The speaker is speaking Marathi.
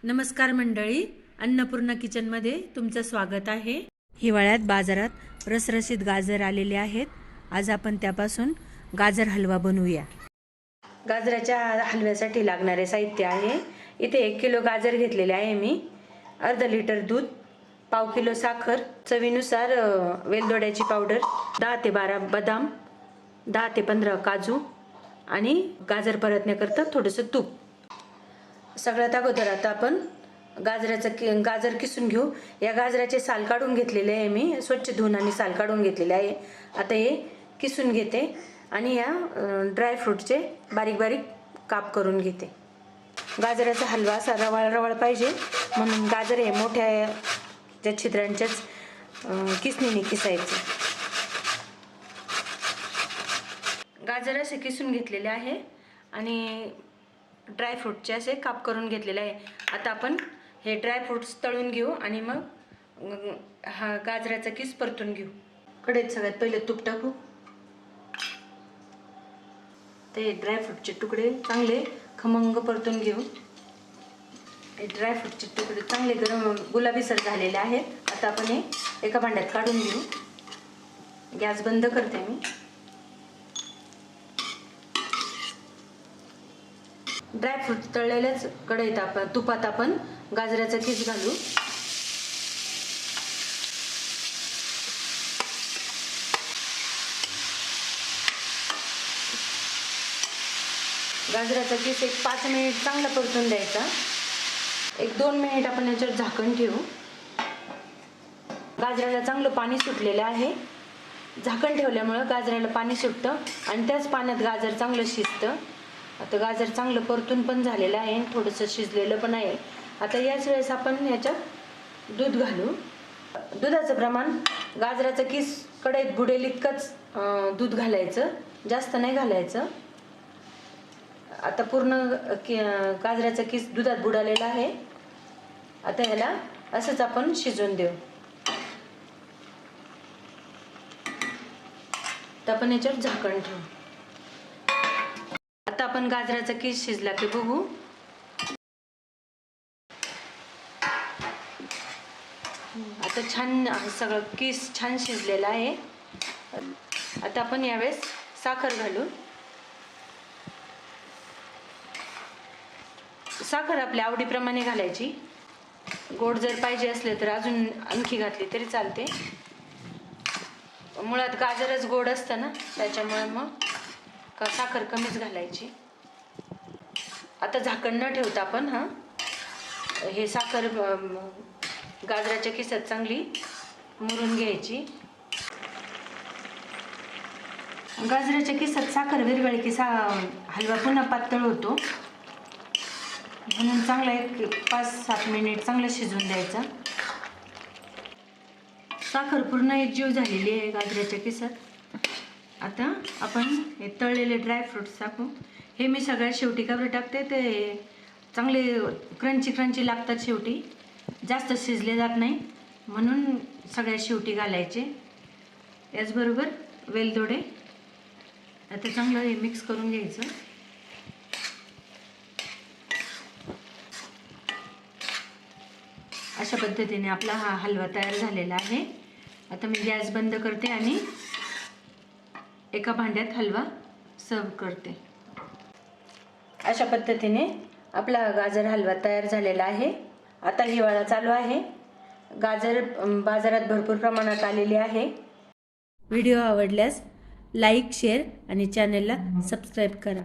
नमस्कार मंडळी, अन्नपूर्णा किचनमध्ये तुमचं स्वागत आहे। हिवाळ्यात बाजारात रसरशीत गाजर आलेले आहेत। आज आपण त्यापासून गाजर हलवा बनवूया। गाजराच्या हलव्यासाठी लागणारे साहित्य आहे। इथे 1 किलो गाजर घेतलेले आहे मी, अर्धा लिटर दूध, पाव किलो साखर, चवीनुसार वेलदोड्याची पावडर, 10 ते 12 बदाम, 10 ते 15 काजू आणि गाजर परतण्याकरता थोडंसं तूप। सगळ्यात अगोदर आता आपण गाजर किसून घेऊ। या गाजराचे साल काढून घेतलेले आहे मी, स्वच्छ धुवून आणि साल काढून घेतलेले आहे। आता हे किसून घेते आणि या ड्राय फ्रूटचे बारीक बारीक काप करून घेते। गाजराचा हलवा असा रवाळ रवाळ पाहिजे म्हणून गाजर हे मोठ्या ज्या छिद्रांच्याच किसणीने किसायचे। गाजर असे किसून घेतलेले आहे आणि ड्राय फ्रूटचे असे काप करून घेतलेले आहे। आता आपण हे ड्राय फ्रूट्स तळून घेऊ आणि मग हा गाजराचा किस परतून घेऊ। कढईत सगळ्यात पहिले तूप टाकू। ते ड्राय फ्रूटचे तुकडे चांगले खमंग परतून घेऊ। हे ड्राय फ्रूटचे तुकडे चांगले गरम गुलाबीसर झालेले आहेत। आता आपण हे एका भांड्यात काढून घेऊ। गॅस बंद करते मी। ड्राय फ्रूट तळलेल्याच कढईत तुपात आपण गाजराचा किस घालू। गाजराचा किस एक 5 मिनिट चांगला परतून द्यायचा। 1-2 मिनिट आपण याच्यावर झाकण ठेवू। गाजराला चांगलं पाणी सुटलेलं आहे। झाकण ठेवल्यामुळे गाजराला पाणी सुटतं आणि त्याच पाण्यात गाजर चांगलं शिजतं। आता गाजर चांगलं परतून पण झालेलं आहे, थोडंसं शिजलेलं पण आहे। आता याच वेळेस आपण याच्यात दूध घालू। दुधाचं प्रमाण गाजराचं किस कढईत बुडेल इतकंच दूध घालायचं, जास्त नाही घालायचं। आता पूर्ण गाजराचा किस दुधात बुडालेला आहे। आता याला असंच आपण शिजवून देऊ। तर आपण याच्यावर झाकण ठेवू। आता आपण गाजराचा किस शिजला की बघू। आता छान सगळं किस छान शिजलेला आहे। आता आपण यावेळेस साखर घालू। साखर आपल्या आवडीप्रमाणे घालायची। गोड जर पाहिजे असले तर अजून आणखी घातली तरी चालते। मुळात गाजरच गोड असतं ना, त्याच्यामुळे मग साखर कमीच घालायची। आता झाकण न ठेवता आपण हे साखर गाजराच्या किसात चांगली मुरून घ्यायची। गाजराच्या किसात साखर विरघळली की हलवा पुन्हा पातळ होतो, म्हणून चांगला एक 5-7 मिनिट चांगलं शिजवून द्यायचा। साखर पूर्ण एकजीव झालेली आहे गाजराच्या किसात। आता आपण हे तळलेले ड्राय फ्रूट्स टाकू। हे मी सगळ्यात शेवटी का बरं टाकते, ते चांगले क्रंची लागतात शेवटी, जास्त शिजले जात नाही म्हणून सगळ्यात शेवटी घालायचे। याचबरोबर वेलदोडे। आता चांगलं हे मिक्स करून घ्यायचं। अशा पद्धतीने आपला हा हलवा तयार झालेला आहे। आता मी गॅस बंद करते आणि एका भांड्यात हलवा सर्व करते। अशा पद्धतीने आपला गाजर हलवा तयार झालेला आहे। आता हिवाळा चालू आहे, गाजर बाजारात भरपूर प्रमाणात आलेले आहे। व्हिडिओ आवडल्यास लाईक, शेअर आणि चॅनलला सबस्क्राईब करा।